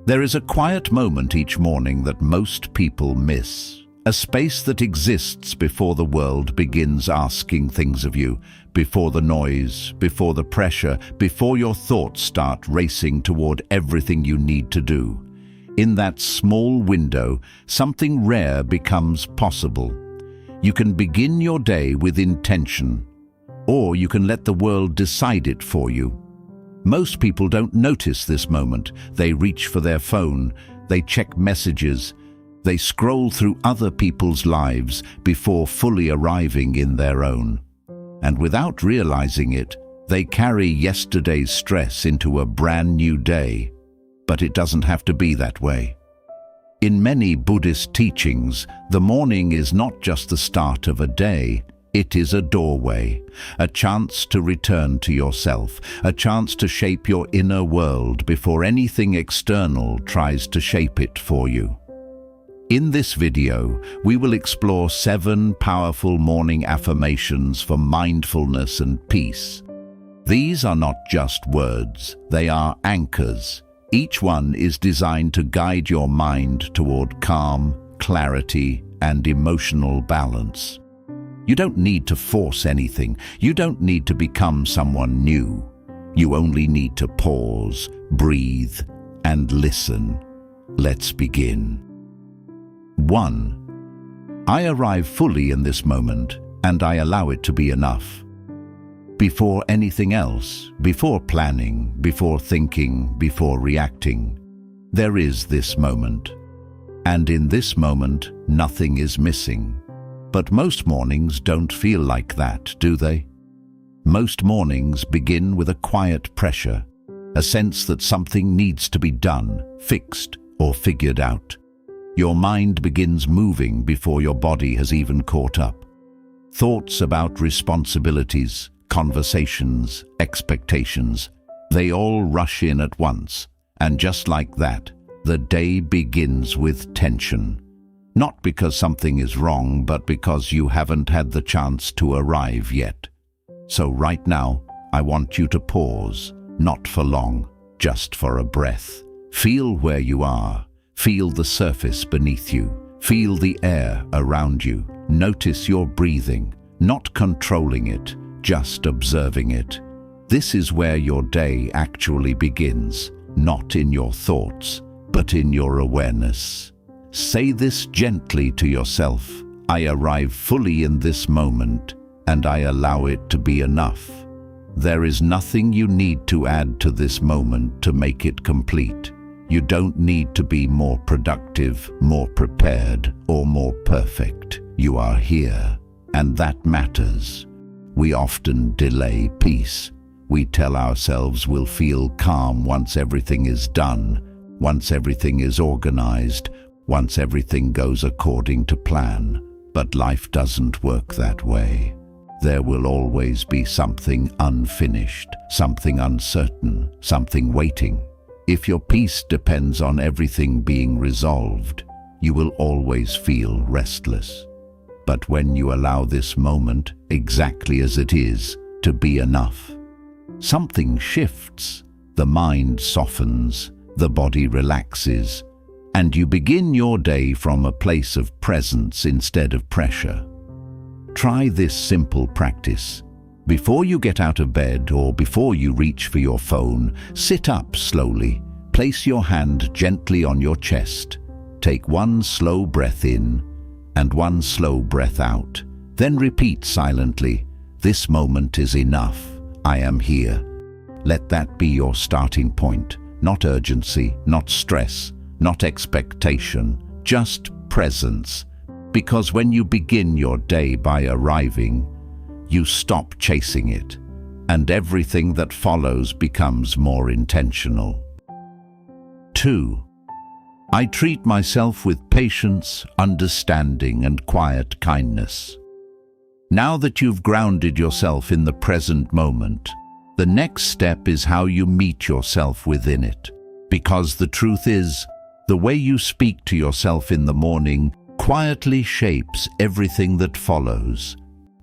There is a quiet moment each morning that most people miss. A space that exists before the world begins asking things of you, before the noise, before the pressure, before your thoughts start racing toward everything you need to do. In that small window, something rare becomes possible. You can begin your day with intention, or you can let the world decide it for you. Most people don't notice this moment. They reach for their phone, they check messages, they scroll through other people's lives before fully arriving in their own. And without realizing it, they carry yesterday's stress into a brand new day. But it doesn't have to be that way. In many Buddhist teachings, the morning is not just the start of a day. It is a doorway, a chance to return to yourself, a chance to shape your inner world before anything external tries to shape it for you. In this video, we will explore 7 powerful morning affirmations for mindfulness and peace. These are not just words, they are anchors. Each one is designed to guide your mind toward calm, clarity, and emotional balance. You don't need to force anything. You don't need to become someone new. You only need to pause, breathe, and listen. Let's begin. 1. I arrive fully in this moment, and I allow it to be enough. Before anything else, before planning, before thinking, before reacting, there is this moment. And in this moment, nothing is missing. But most mornings don't feel like that, do they? Most mornings begin with a quiet pressure, a sense that something needs to be done, fixed, or figured out. Your mind begins moving before your body has even caught up. Thoughts about responsibilities, conversations, expectations, they all rush in at once, and just like that, the day begins with tension. Not because something is wrong, but because you haven't had the chance to arrive yet. So right now, I want you to pause, not for long, just for a breath. Feel where you are. Feel the surface beneath you. Feel the air around you. Notice your breathing, not controlling it, just observing it. This is where your day actually begins, not in your thoughts, but in your awareness. Say this gently to yourself. I arrive fully in this moment, and I allow it to be enough. There is nothing you need to add to this moment to make it complete. You don't need to be more productive, more prepared, or more perfect. You are here, and that matters. We often delay peace. We tell ourselves we'll feel calm once everything is done, once everything is organized, once everything goes according to plan. But life doesn't work that way. There will always be something unfinished, something uncertain, something waiting. If your peace depends on everything being resolved, you will always feel restless. But when you allow this moment, exactly as it is, to be enough, something shifts. The mind softens, the body relaxes, and you begin your day from a place of presence instead of pressure. Try this simple practice. Before you get out of bed or before you reach for your phone, sit up slowly. Place your hand gently on your chest. Take one slow breath in and one slow breath out. Then repeat silently, "This moment is enough. I am here." Let that be your starting point. Not urgency, not stress, not expectation, just presence. Because when you begin your day by arriving, you stop chasing it, and everything that follows becomes more intentional. 2. I treat myself with patience, understanding, and quiet kindness. Now that you've grounded yourself in the present moment, the next step is how you meet yourself within it. Because the truth is, the way you speak to yourself in the morning quietly shapes everything that follows.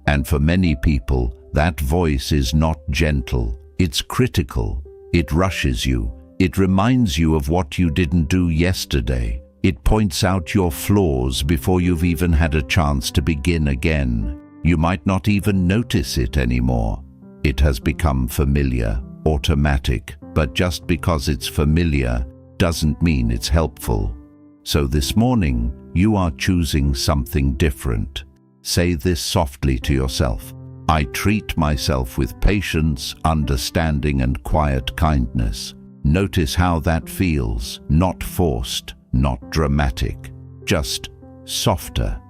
And for many people, that voice is not gentle, it's critical. It rushes you, It reminds you of what you didn't do yesterday. It points out your flaws before you've even had a chance to begin again. You might not even notice it anymore. It has become familiar, automatic, but just because it's familiar doesn't mean it's helpful. So this morning, you are choosing something different. Say this softly to yourself. I treat myself with patience, understanding, and quiet kindness. Notice how that feels, not forced, not dramatic, just softer.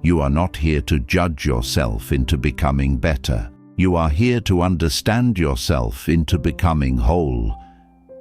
You are not here to judge yourself into becoming better. You are here to understand yourself into becoming whole.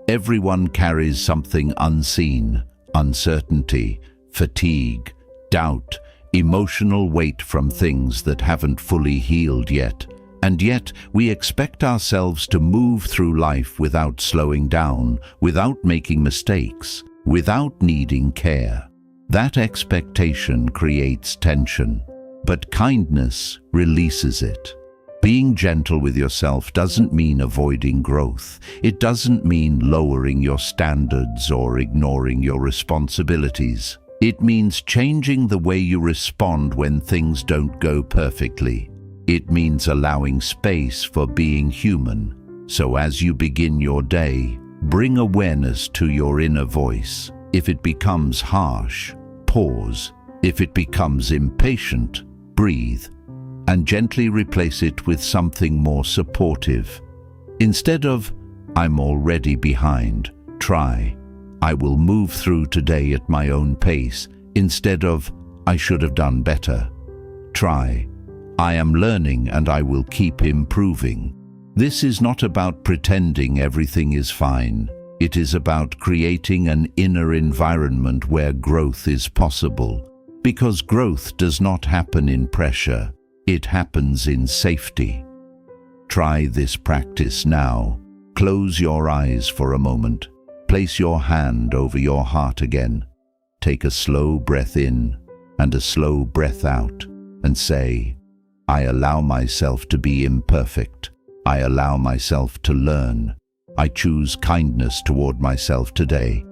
Everyone carries something unseen, uncertainty, fatigue, doubt, emotional weight from things that haven't fully healed yet. And yet, we expect ourselves to move through life without slowing down, without making mistakes, without needing care. That expectation creates tension, but kindness releases it. Being gentle with yourself doesn't mean avoiding growth. It doesn't mean lowering your standards or ignoring your responsibilities. It means changing the way you respond when things don't go perfectly. It means allowing space for being human. So as you begin your day, bring awareness to your inner voice. If it becomes harsh, pause. If it becomes impatient, breathe, and gently replace it with something more supportive. Instead of, I'm already behind, try, I will move through today at my own pace. Instead of, I should have done better, try, I am learning and I will keep improving. This is not about pretending everything is fine. It is about creating an inner environment where growth is possible. Because growth does not happen in pressure, it happens in safety. Try this practice now. Close your eyes for a moment. Place your hand over your heart again. Take a slow breath in and a slow breath out and say, I allow myself to be imperfect. I allow myself to learn. I choose kindness toward myself today.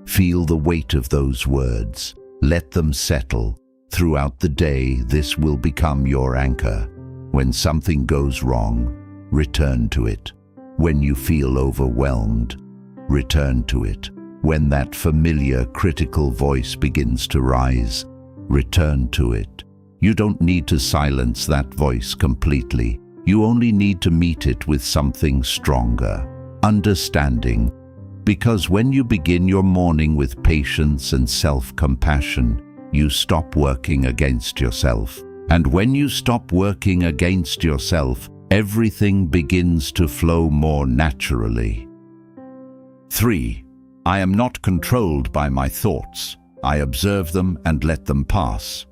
Feel the weight of those words. Let them settle. Throughout the day, this will become your anchor. When something goes wrong, return to it. When you feel overwhelmed, return to it. When that familiar critical voice begins to rise, return to it. You don't need to silence that voice completely. You only need to meet it with something stronger, understanding. Because when you begin your morning with patience and self-compassion, you stop working against yourself. And when you stop working against yourself, everything begins to flow more naturally. 3. I am not controlled by my thoughts. I observe them and let them pass.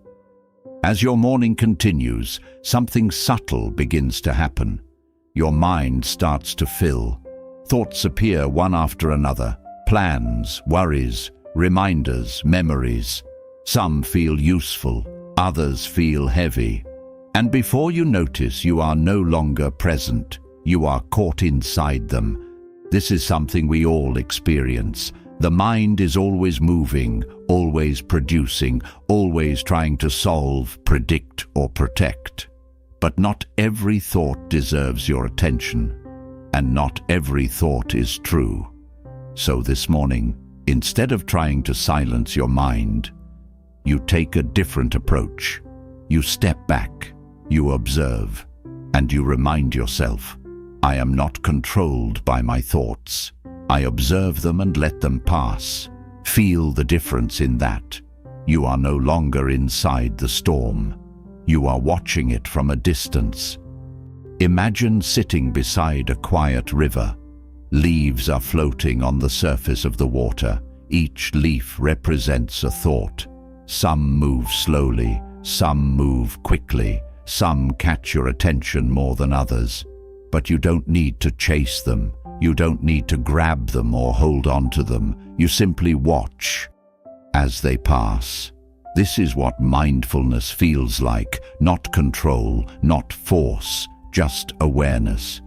As your morning continues, something subtle begins to happen. Your mind starts to fill. Thoughts appear one after another. Plans, worries, reminders, memories. Some feel useful, others feel heavy. And before you notice, you are no longer present. You are caught inside them. This is something we all experience. The mind is always moving, always producing, always trying to solve, predict, or protect. But not every thought deserves your attention, and not every thought is true. So this morning, instead of trying to silence your mind, you take a different approach. You step back, you observe, and you remind yourself, I am not controlled by my thoughts. I observe them and let them pass. Feel the difference in that. You are no longer inside the storm. You are watching it from a distance. Imagine sitting beside a quiet river. Leaves are floating on the surface of the water. Each leaf represents a thought. Some move slowly, some move quickly, some catch your attention more than others. But you don't need to chase them. You don't need to grab them or hold on to them. You simply watch as they pass. This is what mindfulness feels like. Not control, not force, just awareness.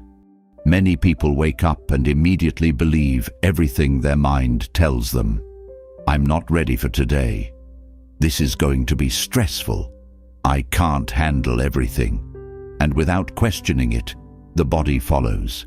Many people wake up and immediately believe everything their mind tells them. I'm not ready for today. This is going to be stressful. I can't handle everything. And without questioning it, the body follows.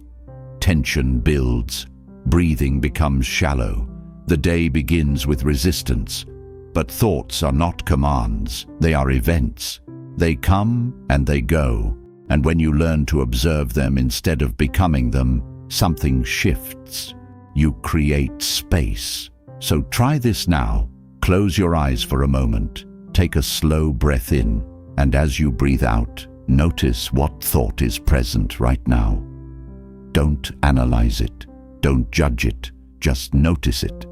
Tension builds. Breathing becomes shallow. The day begins with resistance. But thoughts are not commands. They are events. They come and they go. And when you learn to observe them instead of becoming them, something shifts. You create space. So try this now. Close your eyes for a moment. Take a slow breath in. And as you breathe out, notice what thought is present right now. Don't analyze it. Don't judge it. Just notice it.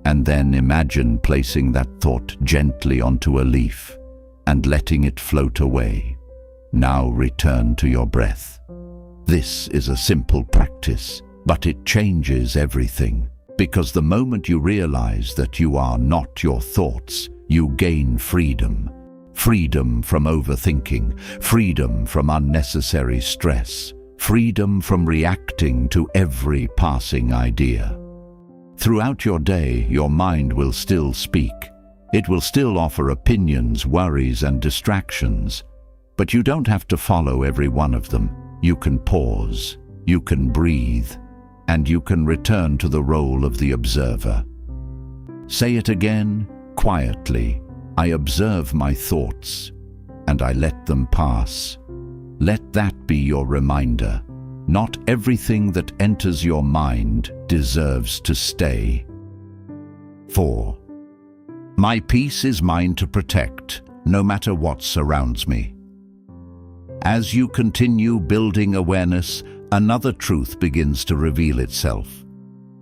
And then imagine placing that thought gently onto a leaf and letting it float away. Now return to your breath. This is a simple practice, but it changes everything. Because the moment you realize that you are not your thoughts, you gain freedom. Freedom from overthinking, freedom from unnecessary stress, freedom from reacting to every passing idea. Throughout your day, your mind will still speak. It will still offer opinions, worries, and distractions. But you don't have to follow every one of them. You can pause, you can breathe, and you can return to the role of the observer. Say it again, quietly. I observe my thoughts, and I let them pass. Let that be your reminder. Not everything that enters your mind deserves to stay. 4. My peace is mine to protect, no matter what surrounds me. As you continue building awareness, another truth begins to reveal itself.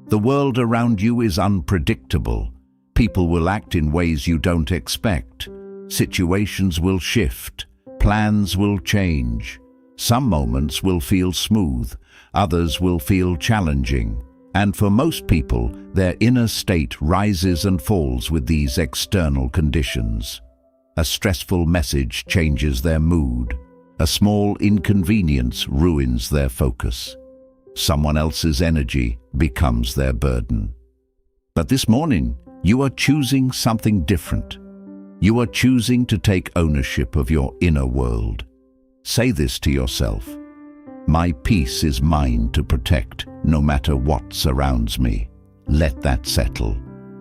The world around you is unpredictable. People will act in ways you don't expect. Situations will shift. Plans will change. Some moments will feel smooth. Others will feel challenging. And for most people, their inner state rises and falls with these external conditions. A stressful message changes their mood. A small inconvenience ruins their focus. Someone else's energy becomes their burden. But this morning, you are choosing something different. You are choosing to take ownership of your inner world. Say this to yourself. My peace is mine to protect, no matter what surrounds me. Let that settle.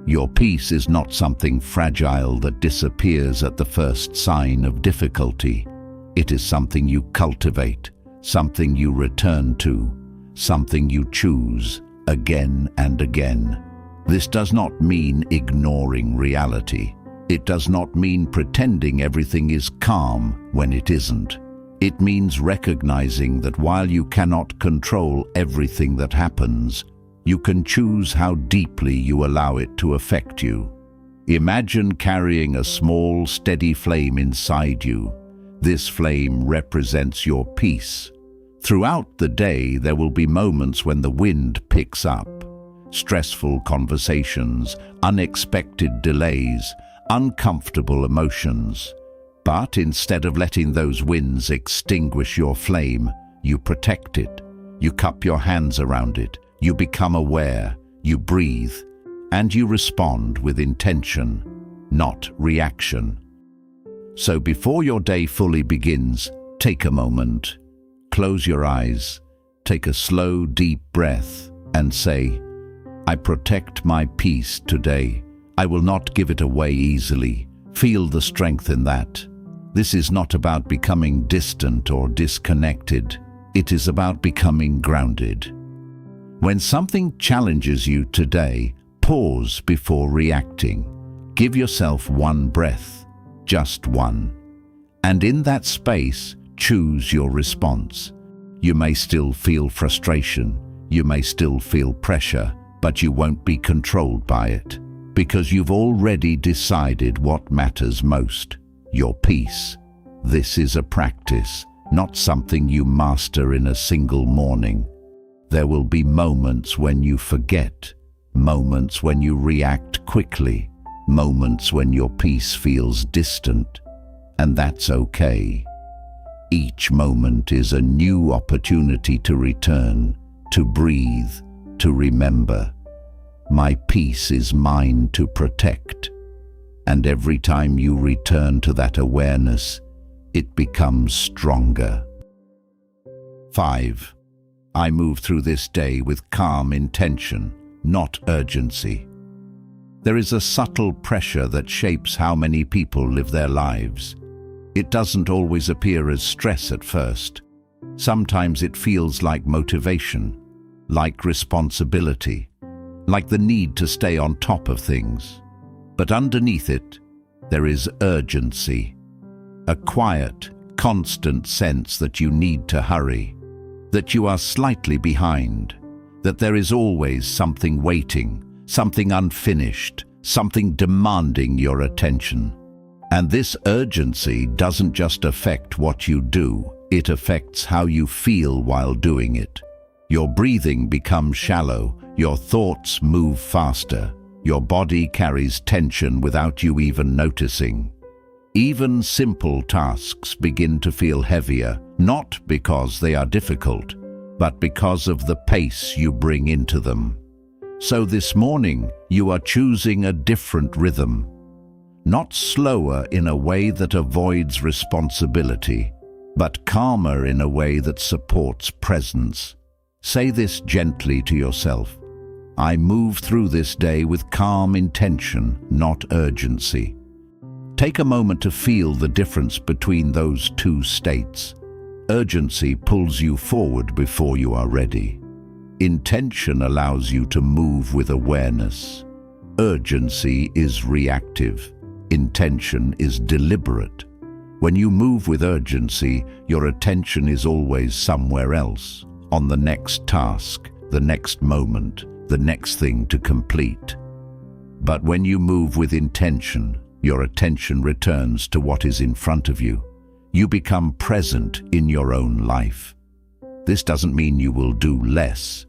Your peace is not something fragile that disappears at the first sign of difficulty. It is something you cultivate, something you return to, something you choose again and again. This does not mean ignoring reality. It does not mean pretending everything is calm when it isn't. It means recognizing that while you cannot control everything that happens, you can choose how deeply you allow it to affect you. Imagine carrying a small, steady flame inside you. This flame represents your peace. Throughout the day, there will be moments when the wind picks up. Stressful conversations, unexpected delays, uncomfortable emotions. But instead of letting those winds extinguish your flame, you protect it. You cup your hands around it. You become aware. You breathe. And you respond with intention, not reaction. So before your day fully begins, take a moment. Close your eyes. Take a slow, deep breath and say, I protect my peace today. I will not give it away easily. Feel the strength in that. This is not about becoming distant or disconnected. It is about becoming grounded. When something challenges you today, pause before reacting. Give yourself one breath, just one. And in that space, choose your response. You may still feel frustration. You may still feel pressure, but you won't be controlled by it. Because you've already decided what matters most, your peace. This is a practice, not something you master in a single morning. There will be moments when you forget, moments when you react quickly, moments when your peace feels distant, and that's okay. Each moment is a new opportunity to return, to breathe, to remember. My peace is mine to protect. And every time you return to that awareness, it becomes stronger. 5. I move through this day with calm intention, not urgency. There is a subtle pressure that shapes how many people live their lives. It doesn't always appear as stress at first. Sometimes it feels like motivation, like responsibility, like the need to stay on top of things. But underneath it, there is urgency, a quiet, constant sense that you need to hurry, that you are slightly behind, that there is always something waiting, something unfinished, something demanding your attention. And this urgency doesn't just affect what you do, it affects how you feel while doing it. Your breathing becomes shallow, your thoughts move faster, your body carries tension without you even noticing. Even simple tasks begin to feel heavier, not because they are difficult, but because of the pace you bring into them. So this morning, you are choosing a different rhythm. Not slower in a way that avoids responsibility, but calmer in a way that supports presence. Say this gently to yourself. I move through this day with calm intention, not urgency. Take a moment to feel the difference between those two states. Urgency pulls you forward before you are ready. Intention allows you to move with awareness. Urgency is reactive. Intention is deliberate. When you move with urgency, your attention is always somewhere else, on the next task, the next moment, the next thing to complete. But when you move with intention, your attention returns to what is in front of you. You become present in your own life. This doesn't mean you will do less.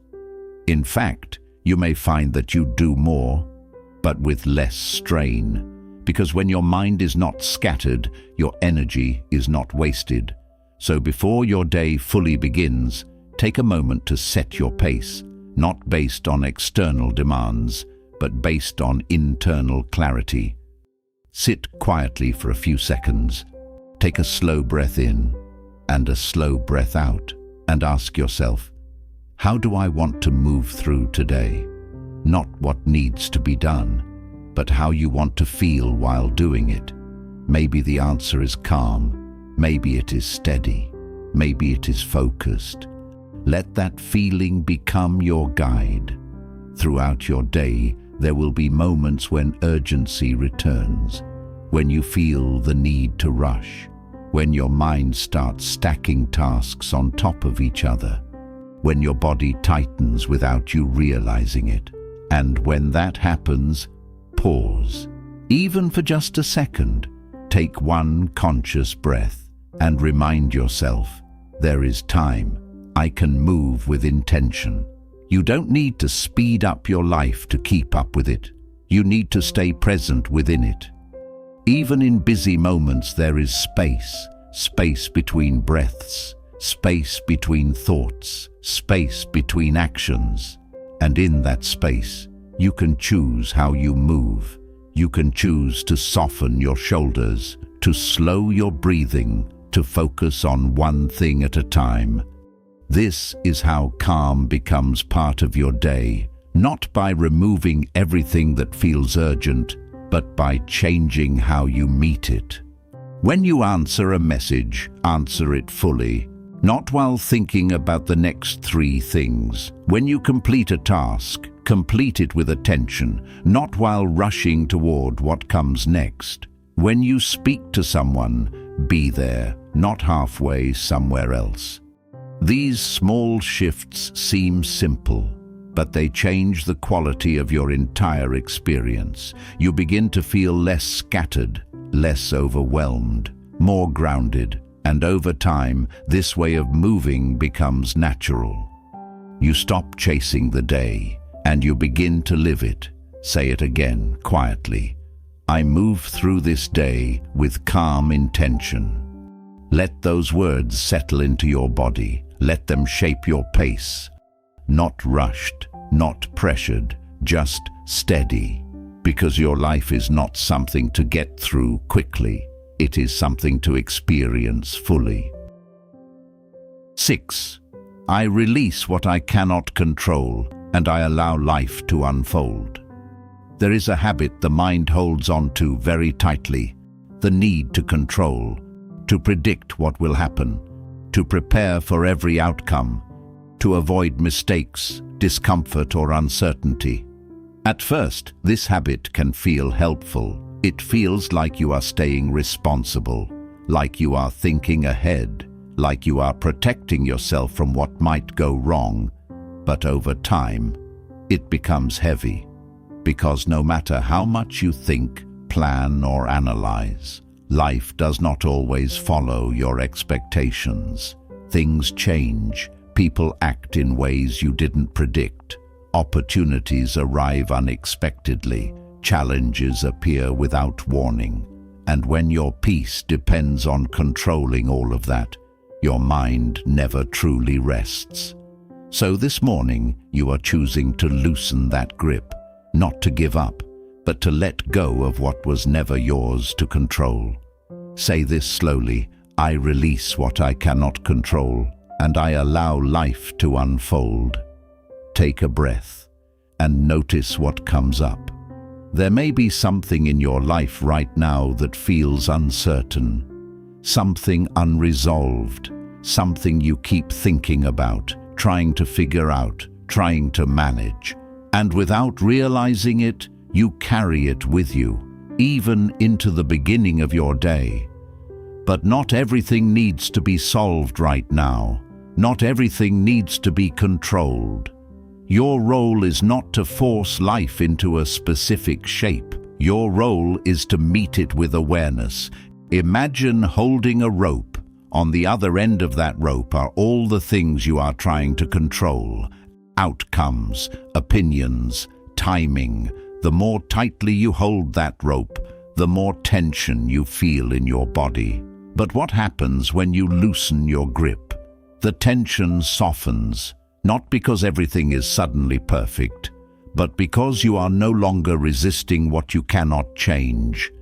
In fact, you may find that you do more, but with less strain. Because when your mind is not scattered, your energy is not wasted. So before your day fully begins, take a moment to set your pace, not based on external demands, but based on internal clarity. Sit quietly for a few seconds. Take a slow breath in and a slow breath out, and ask yourself, how do I want to move through today? Not what needs to be done, but how you want to feel while doing it. Maybe the answer is calm, maybe it is steady, maybe it is focused. Let that feeling become your guide. Throughout your day, there will be moments when urgency returns, when you feel the need to rush, when your mind starts stacking tasks on top of each other, when your body tightens without you realizing it. And when that happens, pause. Even for just a second, take one conscious breath and remind yourself, there is time. I can move with intention. You don't need to speed up your life to keep up with it. You need to stay present within it. Even in busy moments, there is space between breaths, space between thoughts, space between actions. And in that space, you can choose how you move. You can choose to soften your shoulders, to slow your breathing, to focus on one thing at a time. This is how calm becomes part of your day, not by removing everything that feels urgent, but by changing how you meet it. When you answer a message, answer it fully, not while thinking about the next 3 things. When you complete a task, complete it with attention, not while rushing toward what comes next. When you speak to someone, be there, not halfway somewhere else. These small shifts seem simple, but they change the quality of your entire experience. You begin to feel less scattered, less overwhelmed, more grounded, and over time, this way of moving becomes natural. You stop chasing the day, and you begin to live it. Say it again, quietly. I move through this day with calm intention. Let those words settle into your body. Let them shape your pace. Not rushed, not pressured, just steady. Because your life is not something to get through quickly. It is something to experience fully. 6. I release what I cannot control, and I allow life to unfold. There is a habit the mind holds on to very tightly, the need to control, to predict what will happen, to prepare for every outcome, to avoid mistakes, discomfort or uncertainty. At first, this habit can feel helpful. It feels like you are staying responsible, like you are thinking ahead, like you are protecting yourself from what might go wrong. But over time, it becomes heavy. Because no matter how much you think, plan or analyze, life does not always follow your expectations. Things change, people act in ways you didn't predict, opportunities arrive unexpectedly, challenges appear without warning, and when your peace depends on controlling all of that, your mind never truly rests. So this morning, you are choosing to loosen that grip, not to give up, but to let go of what was never yours to control. Say this slowly: I release what I cannot control, and I allow life to unfold. Take a breath and notice what comes up. There may be something in your life right now that feels uncertain, something unresolved, something you keep thinking about, trying to figure out, trying to manage. And without realizing it, you carry it with you, even into the beginning of your day. But not everything needs to be solved right now. Not everything needs to be controlled. Your role is not to force life into a specific shape. Your role is to meet it with awareness. Imagine holding a rope. On the other end of that rope are all the things you are trying to control. Outcomes, opinions, timing. The more tightly you hold that rope, the more tension you feel in your body. But what happens when you loosen your grip? The tension softens, not because everything is suddenly perfect, but because you are no longer resisting what you cannot change.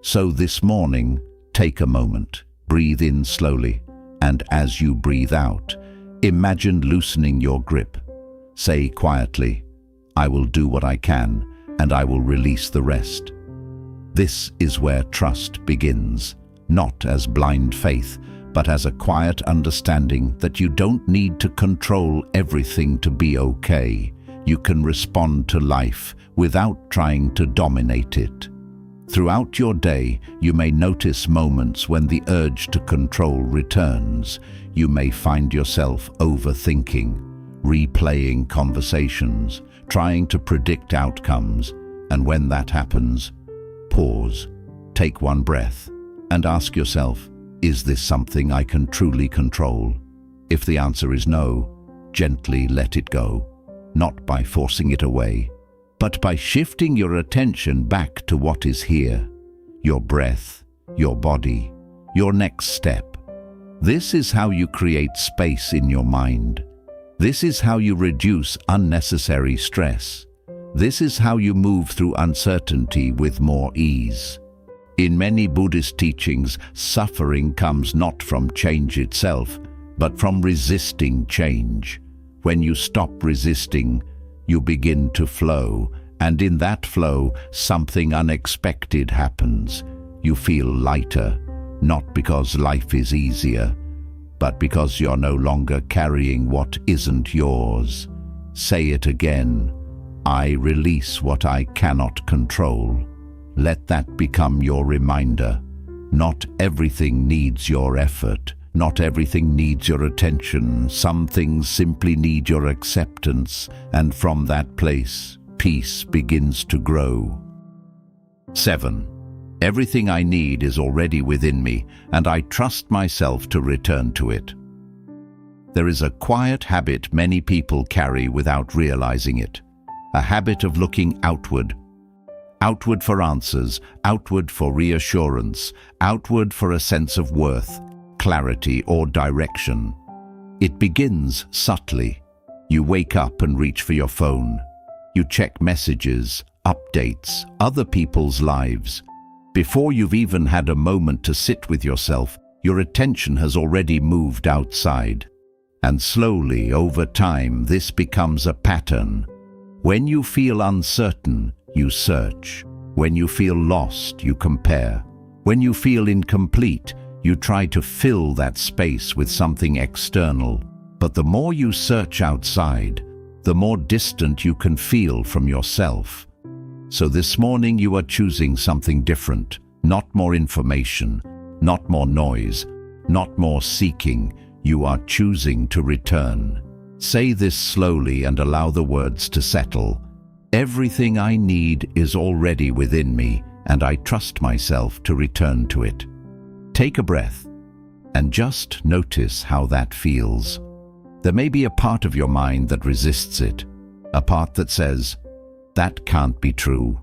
So this morning, take a moment, breathe in slowly, and as you breathe out, imagine loosening your grip. Say quietly, I will do what I can, and I will release the rest. This is where trust begins, not as blind faith, but as a quiet understanding that you don't need to control everything to be okay. You can respond to life without trying to dominate it. Throughout your day, you may notice moments when the urge to control returns. You may find yourself overthinking, replaying conversations, trying to predict outcomes, and when that happens, pause, take one breath, and ask yourself, is this something I can truly control? If the answer is no, gently let it go, not by forcing it away, but by shifting your attention back to what is here, your breath, your body, your next step. This is how you create space in your mind. This is how you reduce unnecessary stress. This is how you move through uncertainty with more ease. In many Buddhist teachings, suffering comes not from change itself, but from resisting change. When you stop resisting, you begin to flow, and in that flow, something unexpected happens. You feel lighter, not because life is easier, but because you're no longer carrying what isn't yours. Say it again. I release what I cannot control. Let that become your reminder. Not everything needs your effort. Not everything needs your attention. Some things simply need your acceptance, and from that place, peace begins to grow. 7. Everything I need is already within me, and I trust myself to return to it. There is a quiet habit many people carry without realizing it. A habit of looking outward. Outward for answers, outward for reassurance, outward for a sense of worth. clarity or direction. It begins subtly. You wake up and reach for your phone. You check messages, updates, other people's lives. Before you've even had a moment to sit with yourself, your attention has already moved outside. And slowly, over time, this becomes a pattern. When you feel uncertain, you search. When you feel lost, you compare. When you feel incomplete, you try to fill that space with something external. But the more you search outside, the more distant you can feel from yourself. So this morning you are choosing something different. Not more information, not more noise, not more seeking. You are choosing to return. Say this slowly and allow the words to settle. Everything I need is already within me, and I trust myself to return to it. Take a breath and just notice how that feels. There may be a part of your mind that resists it, a part that says, "That can't be true.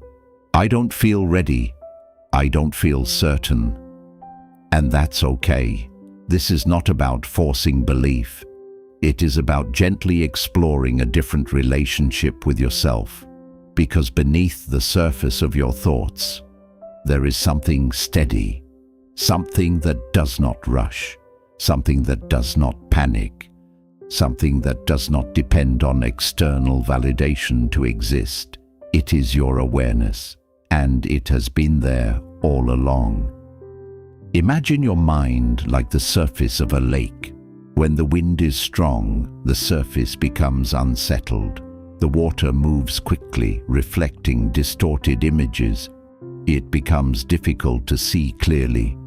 I don't feel ready. I don't feel certain." And that's okay. This is not about forcing belief. It is about gently exploring a different relationship with yourself. Because beneath the surface of your thoughts, there is something steady, something that does not rush, something that does not panic, something that does not depend on external validation to exist. It is your awareness, and it has been there all along. Imagine your mind like the surface of a lake. When the wind is strong, the surface becomes unsettled. The water moves quickly, reflecting distorted images. It becomes difficult to see clearly.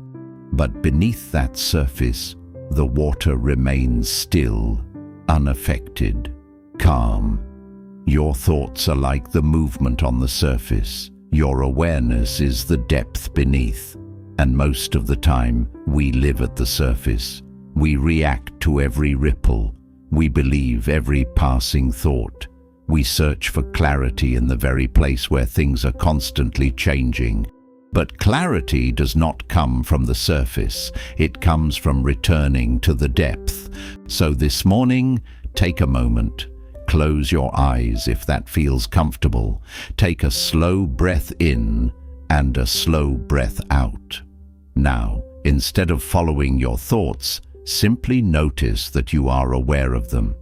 But beneath that surface, the water remains still, unaffected, calm. Your thoughts are like the movement on the surface. Your awareness is the depth beneath. And most of the time, we live at the surface. We react to every ripple. We believe every passing thought. We search for clarity in the very place where things are constantly changing. But clarity does not come from the surface. It comes from returning to the depth. So this morning, take a moment. Close your eyes if that feels comfortable. Take a slow breath in and a slow breath out. Now, instead of following your thoughts, simply notice that you are aware of them.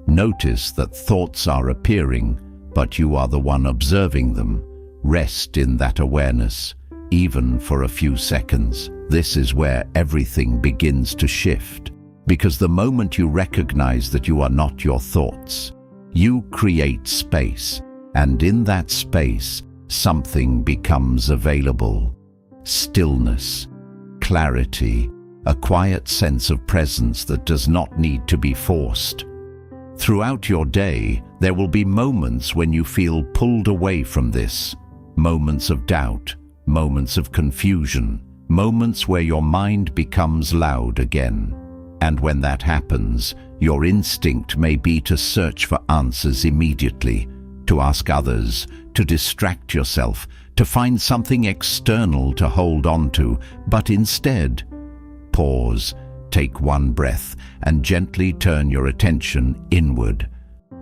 Notice that thoughts are appearing, but you are the one observing them. Rest in that awareness, even for a few seconds. This is where everything begins to shift, because the moment you recognize that you are not your thoughts, you create space, and in that space, something becomes available. Stillness, clarity, a quiet sense of presence that does not need to be forced. Throughout your day, there will be moments when you feel pulled away from this. Moments of doubt, moments of confusion, moments where your mind becomes loud again. And when that happens, your instinct may be to search for answers immediately, to ask others, to distract yourself, to find something external to hold on to. But instead, pause, take one breath, and gently turn your attention inward.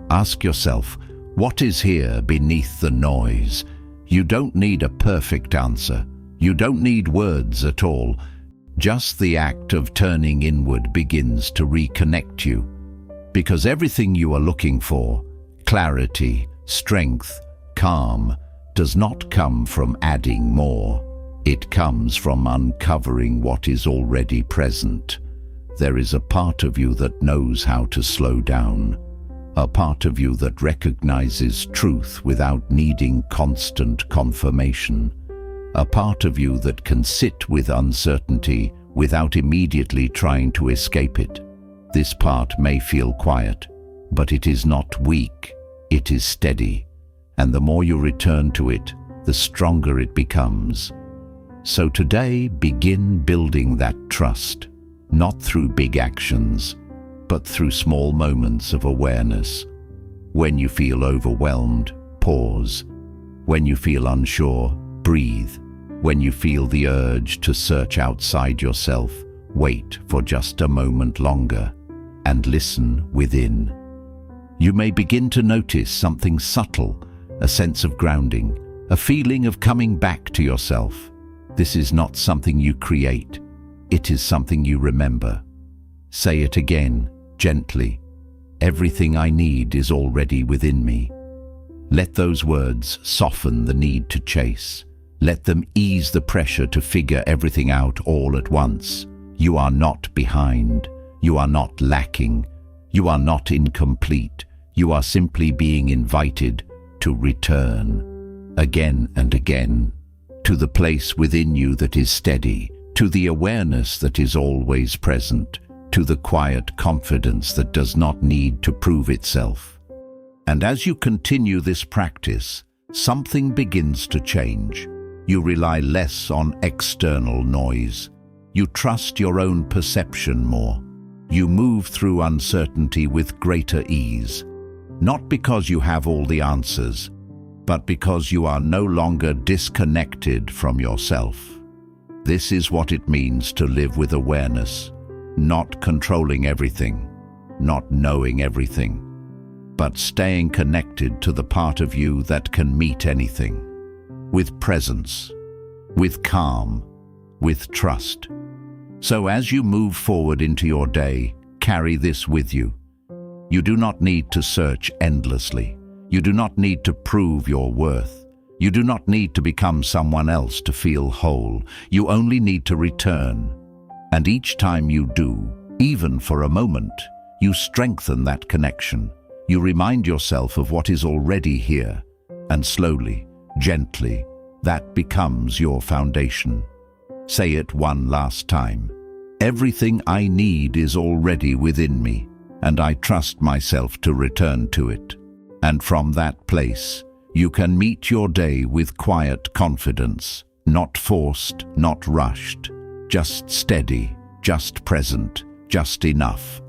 Ask yourself, what is here beneath the noise? You don't need a perfect answer. You don't need words at all. Just the act of turning inward begins to reconnect you. Because everything you are looking for, clarity, strength, calm, does not come from adding more. It comes from uncovering what is already present. There is a part of you that knows how to slow down, a part of you that recognizes truth without needing constant confirmation, a part of you that can sit with uncertainty without immediately trying to escape it. This part may feel quiet, but it is not weak, it is steady, and the more you return to it, the stronger it becomes. So today, begin building that trust, not through big actions, but through small moments of awareness. When you feel overwhelmed, pause. When you feel unsure, breathe. When you feel the urge to search outside yourself, wait for just a moment longer and listen within. You may begin to notice something subtle, a sense of grounding, a feeling of coming back to yourself. This is not something you create, it is something you remember. Say it again, gently. Everything I need is already within me. Let those words soften the need to chase. Let them ease the pressure to figure everything out all at once. You are not behind. You are not lacking. You are not incomplete. You are simply being invited to return, again and again, to the place within you that is steady, to the awareness that is always present, to the quiet confidence that does not need to prove itself. And as you continue this practice, something begins to change. You rely less on external noise. You trust your own perception more. You move through uncertainty with greater ease, not because you have all the answers, but because you are no longer disconnected from yourself. This is what it means to live with awareness, not controlling everything, not knowing everything, but staying connected to the part of you that can meet anything, with presence, with calm, with trust. So as you move forward into your day, carry this with you. You do not need to search endlessly. You do not need to prove your worth. You do not need to become someone else to feel whole. You only need to return. And each time you do, even for a moment, you strengthen that connection. You remind yourself of what is already here, and slowly, gently, that becomes your foundation. Say it one last time. Everything I need is already within me, and I trust myself to return to it. And from that place, you can meet your day with quiet confidence, not forced, not rushed, just steady, just present, just enough.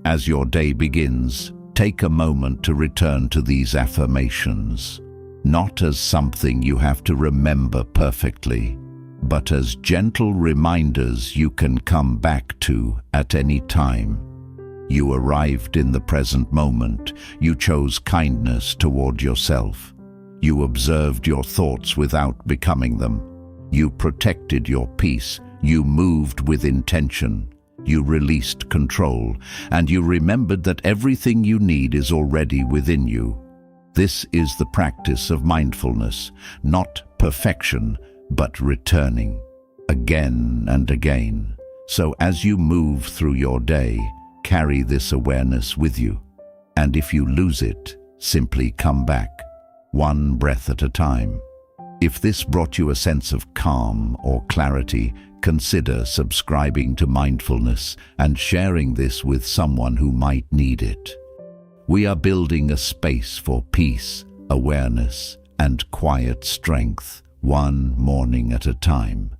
As your day begins, take a moment to return to these affirmations, not as something you have to remember perfectly, but as gentle reminders you can come back to at any time. You arrived in the present moment. You chose kindness toward yourself. You observed your thoughts without becoming them. You protected your peace. You moved with intention. You released control, and you remembered that everything you need is already within you. This is the practice of mindfulness, not perfection, but returning, again and again. So as you move through your day, carry this awareness with you. And if you lose it, simply come back, one breath at a time. If this brought you a sense of calm or clarity, consider subscribing to Mindfulness and sharing this with someone who might need it. We are building a space for peace, awareness, and quiet strength, one morning at a time.